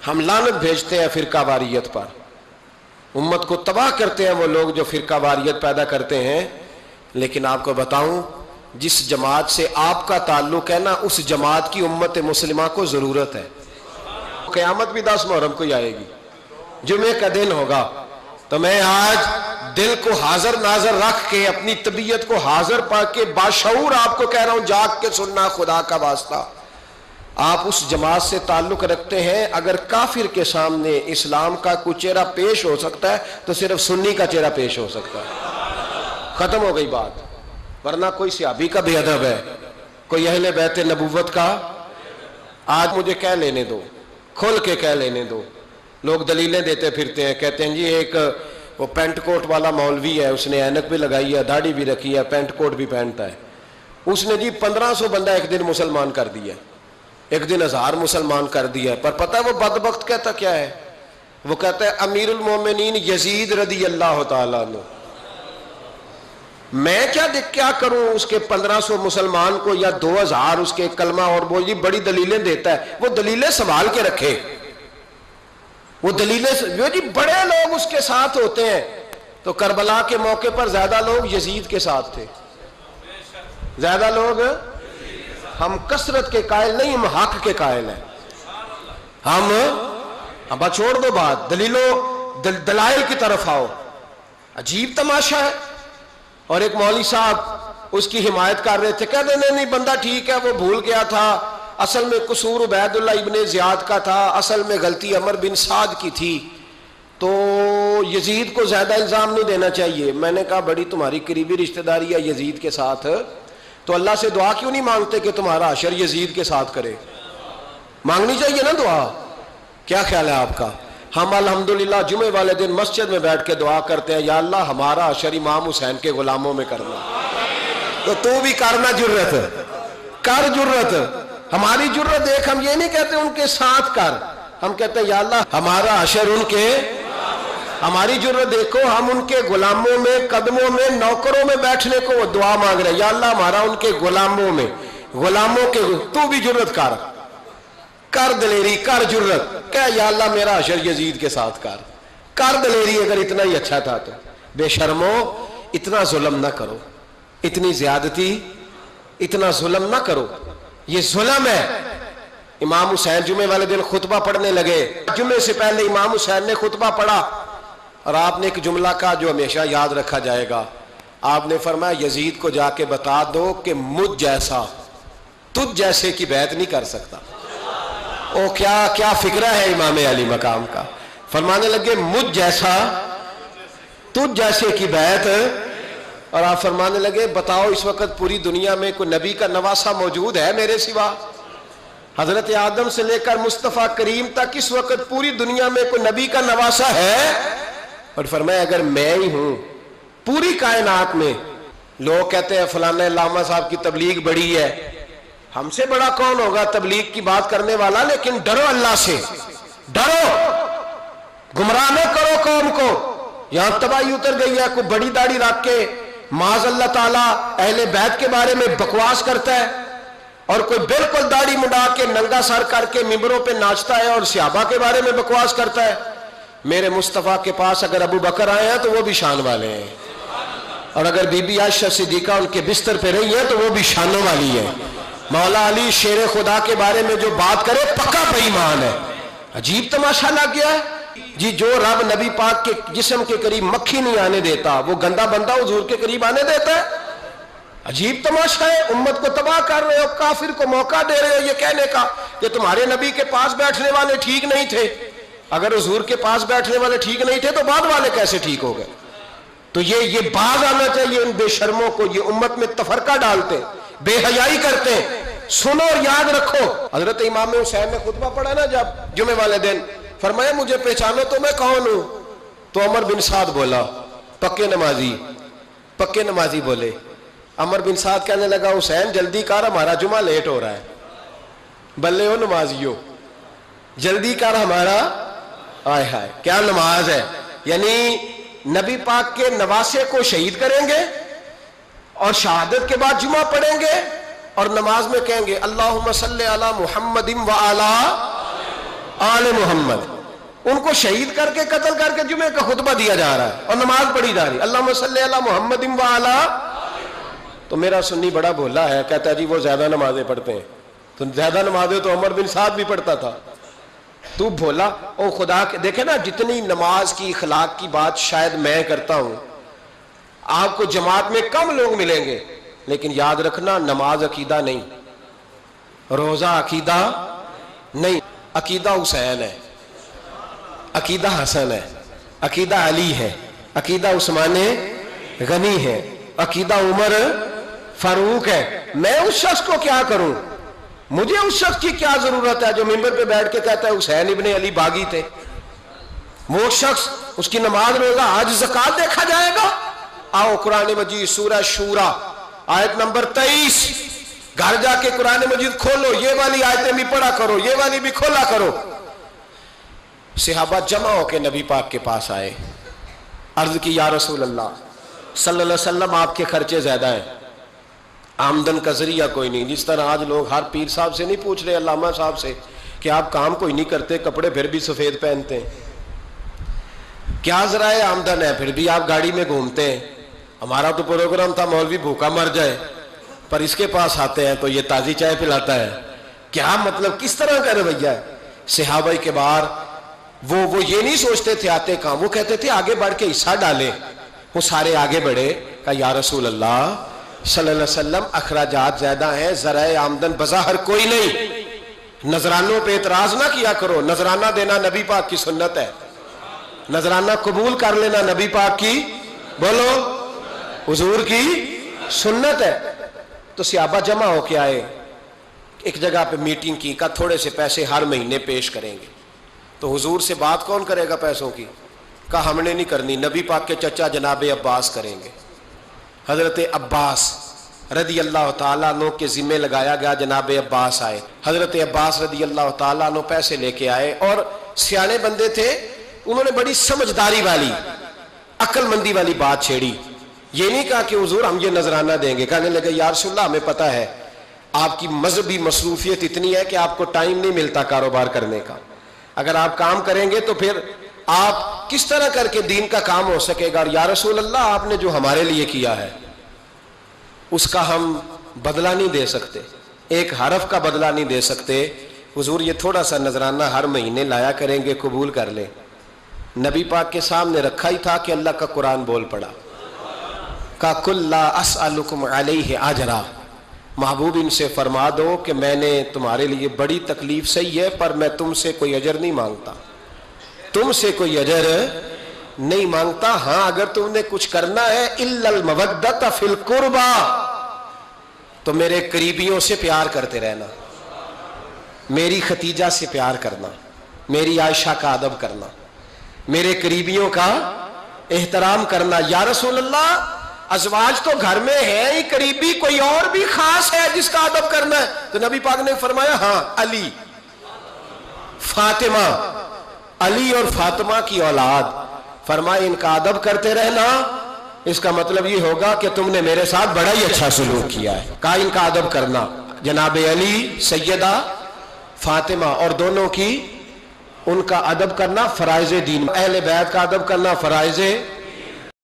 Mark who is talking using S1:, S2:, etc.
S1: ہم لعنت بھیجتے ہیں فرقہ واریت پر، امت کو تباہ کرتے ہیں وہ لوگ جو فرقہ واریت پیدا کرتے ہیں. لیکن آپ کو بتاؤں، جس جماعت سے آپ کا تعلق ہے نا، اس جماعت کی امت مسلمہ کو ضرورت ہے. قیامت بھی 10 محرم کو ہی آئے گی، جمعے کا دن ہوگا. تو میں آج دل کو حاضر ناظر رکھ کے، اپنی طبیعت کو حاضر پا کے باشعور آپ کو کہہ رہا ہوں، جاگ کے سننا خدا کا واسطہ. آپ اس جماعت سے تعلق رکھتے ہیں، اگر کافر کے سامنے اسلام کا کوئی چہرہ پیش ہو سکتا ہے تو صرف سنی کا چہرہ پیش ہو سکتا ہے. ختم ہو گئی بات. ورنہ کوئی صحابی کا بے ادب ہے، کوئی اہل بیت نبوت کا. آج مجھے کہہ لینے دو، کھول کے کہہ لینے دو. لوگ دلیلیں دیتے پھرتے ہیں، کہتے ہیں جی ایک وہ پینٹ کوٹ والا مولوی ہے، اس نے اینک بھی لگائی ہے، داڑھی بھی رکھی ہے، پینٹ کوٹ بھی پہنتا ہے. اس نے جی 1500 بندہ ایک دن مسلمان کر دیا، ایک دن 1000 مسلمان کر دیا. پر پتہ ہے وہ بدبخت کہتا کیا ہے؟ وہ کہتا ہے امیر المومنین یزید رضی اللہ تعالیٰ عنہ. میں کیا کروں اس کے 1500 مسلمان کو یا 2000 اس کے کلمہ، اور وہ جی بڑی دلیلیں دیتا ہے. وہ دلیلیں سنبھال کے رکھے، وہ دلیلیں جو جی بڑے لوگ اس کے ساتھ ہوتے ہیں. تو کربلا کے موقع پر زیادہ لوگ یزید کے ساتھ تھے، زیادہ لوگ. ہم کثرت کے قائل نہیں، ہم حق کے قائل ہیں. ہم چھوڑ دو بات، دلائل کی طرف آؤ. عجیب تماشا ہے. اور ایک مولوی صاحب اس کی حمایت کر رہے تھے، کہتے نہیں بندہ ٹھیک ہے، وہ بھول گیا تھا، اصل میں قصور عبید اللہ ابن زیاد کا تھا، اصل میں غلطی عمر بن سعد کی تھی، تو یزید کو زیادہ الزام نہیں دینا چاہیے. میں نے کہا بڑی تمہاری قریبی رشتہ داری ہے یزید کے ساتھ، تو اللہ سے دعا کیوں نہیں مانگتے کہ تمہارا حشر یزید کے ساتھ کرے؟ مانگنی چاہیے نا دعا. کیا خیال ہے آپ کا؟ ہم الحمدللہ جمعے والے دن مسجد میں بیٹھ کے دعا کرتے ہیں، یا اللہ ہمارا حشر امام حسین کے غلاموں میں کرنا. تو بھی کرنا، جرت کر، جرت. ہماری جرت دیکھ، ہم یہ نہیں کہتے ان کے ساتھ کر، ہم کہتے ہیں یا اللہ ہمارا حشر ان کے. ہماری جرت دیکھو، ہم ان کے غلاموں میں، قدموں میں، نوکروں میں بیٹھنے کو دعا مانگ رہے ہیں، یا اللہ ہمارا ان کے غلاموں میں، غلاموں کے. تو بھی جرت کر دلیری، کر جرت، کہ یا اللہ میرا حشر یزید کے ساتھ کر دلیری. اگر اتنا ہی اچھا تھا تو بے شرمو اتنا ظلم نہ کرو، اتنی زیادتی، اتنا ظلم نہ کرو. یہ ظلم ہے. امام حسین جمعے والے دن خطبہ پڑھنے لگے. جمعے سے پہلے امام حسین نے خطبہ پڑھا، اور آپ نے ایک جملہ کہا جو ہمیشہ یاد رکھا جائے گا. آپ نے فرمایا یزید کو جا کے بتا دو کہ مجھ جیسا تجھ جیسے کی بیعت نہیں کر سکتا. او کیا فکرہ ہے امام علی مقام کا. فرمانے لگے مجھ جیسا تجھ جیسے کی بیعت. اور آپ فرمانے لگے بتاؤ اس وقت پوری دنیا میں کوئی نبی کا نواسہ موجود ہے میرے سوا؟ حضرت آدم سے لے کر مصطفیٰ کریم تک اس وقت پوری دنیا میں کوئی نبی کا نواسہ ہے؟ اور فرمایا اگر میں ہی ہوں پوری کائنات میں. لوگ کہتے ہیں فلانا علامہ صاحب کی تبلیغ بڑی ہے. ہم سے بڑا کون ہوگا تبلیغ کی بات کرنے والا؟ لیکن ڈرو اللہ سے، ڈرو، گمراہ نہ کرو قوم کو. یہاں تباہی اتر گئی ہے. کوئی بڑی داڑھی رکھ کے معاذ اللہ تعالیٰ اہل بیت کے بارے میں بکواس کرتا ہے، اور کوئی بالکل داڑھی مڈا کے ننگا سر کر کے ممبروں پہ ناچتا ہے اور صحابہ کے بارے میں بکواس کرتا ہے. میرے مصطفیٰ کے پاس اگر ابو بکر آئے ہیں تو وہ بھی شان والے ہیں، اور اگر بی بی عائشہ صدیقہ ان کے بستر پہ رہی ہے تو وہ بھی شانوں والی ہے. مولا علی شیر خدا کے بارے میں جو بات کرے پکا بے ایمان ہے. عجیب تماشا لگ گیا ہے جی. جو رب نبی پاک کے جسم کے قریب مکھی نہیں آنے دیتا، وہ گندا بندہ حضور کے قریب آنے دیتا ہے؟ عجیب تماشا ہے. امت کو تباہ کر رہے ہو، کافر کو موقع دے رہے ہو یہ کہنے کا کہ تمہارے نبی کے پاس بیٹھنے والے ٹھیک نہیں تھے. اگر حضور کے پاس بیٹھنے والے ٹھیک نہیں تھے تو بعد والے کیسے ٹھیک ہو گئے؟ تو یہ باز آنا چاہیے ان بے شرموں کو. یہ امت میں تفرقہ ڈالتے، بے حیائی کرتے ہیں. سنو اور یاد رکھو. حضرت امام حسین نے خطبہ پڑھا نا جب جمعے والے دن، فرمایا مجھے پہچانو تو میں کون ہوں؟ تو عمر بن سعد بولا، پکے نمازی بولے. عمر بن سعد کہنے لگا حسین جلدی کر، ہمارا جمعہ لیٹ ہو رہا ہے. بلے ہو نمازیو، جلدی کر ہمارا. آئے ہائے کیا نماز ہے. یعنی نبی پاک کے نواسے کو شہید کریں گے اور شہادت کے بعد جمعہ پڑھیں گے اور نماز میں کہیں گے اللہم صلی علی محمد و علی. آل محمد، ان کو شہید کر کے قتل کر کے جمعے کا خطبہ دیا جا رہا ہے اور نماز پڑھی جا رہی، اللہم صلی علی محمد وعلی۔ تو میرا سنی بڑا بھولا ہے، کہتا ہے جی وہ زیادہ نمازیں پڑھتے ہیں، تو زیادہ نمازیں تو عمر بن سعد بھی پڑھتا تھا، تو بھولا۔ او خدا کے دیکھیں نا، جتنی نماز کی اخلاق کی بات شاید میں کرتا ہوں، آپ کو جماعت میں کم لوگ ملیں گے، لیکن یاد رکھنا نماز عقیدہ نہیں، روزہ عقیدہ نہیں، عقیدہ حسین ہے، عقیدہ حسن ہے، عقیدہ علی ہے، عقیدہ عثمان غنی ہے، عقیدہ عمر فاروق ہے۔ میں اس شخص کو کیا کروں؟ مجھے اس شخص کی کیا ضرورت ہے جو ممبر پہ بیٹھ کے کہتا ہے حسین ابن علی باغی تھے؟ وہ شخص، اس کی نماز روزہ حج زکات دیکھا جائے گا؟ آؤ قرآن مجید سورہ شورا آیت نمبر 23، گھر جا کے قرآن مجید کھولو، یہ والی آیتیں بھی پڑھا کرو، یہ والی بھی کھولا کرو۔ صحابہ جمع ہو کے نبی پاک کے پاس آئے، عرض کی یا رسول اللہ صلی اللہ علیہ وسلم، آپ کے خرچے زیادہ ہیں، آمدن کا ذریعہ کوئی نہیں۔ جس طرح آج لوگ ہر پیر صاحب سے نہیں پوچھ رہے، علامہ صاحب سے، کہ آپ کام کوئی نہیں کرتے، کپڑے پھر بھی سفید پہنتے ہیں، کیا ذرائع آمدن ہے، پھر بھی آپ گاڑی میں گھومتے ہیں۔ ہمارا تو پروگرام تھا مولوی بھوکا مر جائے، پر اس کے پاس آتے ہیں تو یہ تازی چائے پلاتا ہے، کیا مطلب، کس طرح کا رویہ ہے؟ صحابہ کے بار وہ یہ نہیں سوچتے تھے آتے کہاں، وہ کہتے تھے آگے بڑھ کے حصہ ڈالیں۔ وہ سارے آگے بڑھے، کہا یا رسول اللہ صلی اللہ علیہ وسلم، اخراجات زیادہ ہیں، ذرائع آمدن بظاہر کوئی نہیں، نذرانوں پہ اعتراض نہ کیا کرو، نذرانہ دینا نبی پاک کی سنت ہے، نذرانہ قبول کر لینا نبی پاک کی، بولو، حضور کی سنت ہے۔ تو صحابہ جمع ہو کے آئے، ایک جگہ پہ میٹنگ کی، کہا تھوڑے سے پیسے ہر مہینے پیش کریں گے۔ تو حضور سے بات کون کرے گا پیسوں کی؟ کہا ہم نے نہیں کرنی، نبی پاک کے چچا جناب عباس کریں گے۔ حضرت عباس رضی اللہ تعالیٰ عنہ کے ذمے لگایا گیا، جناب عباس آئے، حضرت عباس رضی اللہ تعالیٰ عنہ پیسے لے کے آئے، اور سیانے بندے تھے، انہوں نے بڑی سمجھداری والی، عقل مندی والی بات چھیڑی۔ یہ نہیں کہا کہ حضور ہم یہ نذرانہ دیں گے، کہنے لگے یا رسول اللہ ہمیں پتہ ہے آپ کی مذہبی مصروفیت اتنی ہے کہ آپ کو ٹائم نہیں ملتا کاروبار کرنے کا، اگر آپ کام کریں گے تو پھر آپ کس طرح کر کے دین کا کام ہو سکے گا، اور یا رسول اللہ آپ نے جو ہمارے لیے کیا ہے اس کا ہم بدلہ نہیں دے سکتے، ایک حرف کا بدلہ نہیں دے سکتے، حضور یہ تھوڑا سا نذرانہ ہر مہینے لایا کریں گے، قبول کر لیں۔ نبی پاک کے سامنے رکھا ہی تھا کہ اللہ کا قرآن بول پڑا، کا کل لا اسألکم علیہ اجرا، محبوب ان سے فرما دو کہ میں نے تمہارے لیے بڑی تکلیف سہی ہے، پر میں تم سے کوئی اجر نہیں مانگتا، تم سے کوئی اجر نہیں مانگتا، ہاں اگر تم نے کچھ کرنا ہے الا المودۃ فی القربى، تو میرے قریبیوں سے پیار کرتے رہنا، میری ختیجہ سے پیار کرنا، میری عائشہ کا ادب کرنا، میرے قریبیوں کا احترام کرنا۔ یا رسول اللہ ازواج تو گھر میں ہے ہی، قریبی کوئی اور بھی خاص ہے جس کا ادب کرنا ہے؟ تو نبی پاک نے فرمایا ہاں، علی، فاطمہ، علی اور فاطمہ کی اولاد، فرمایا ان کا ادب کرتے رہنا، اس کا مطلب یہ ہوگا کہ تم نے میرے ساتھ بڑا ہی اچھا سلوک کیا ہے۔ کہا ان کا ادب کرنا، جناب علی، سیدہ فاطمہ، اور دونوں کی ان کا ادب کرنا فرائض دین، اہل بیت کا ادب کرنا فرائض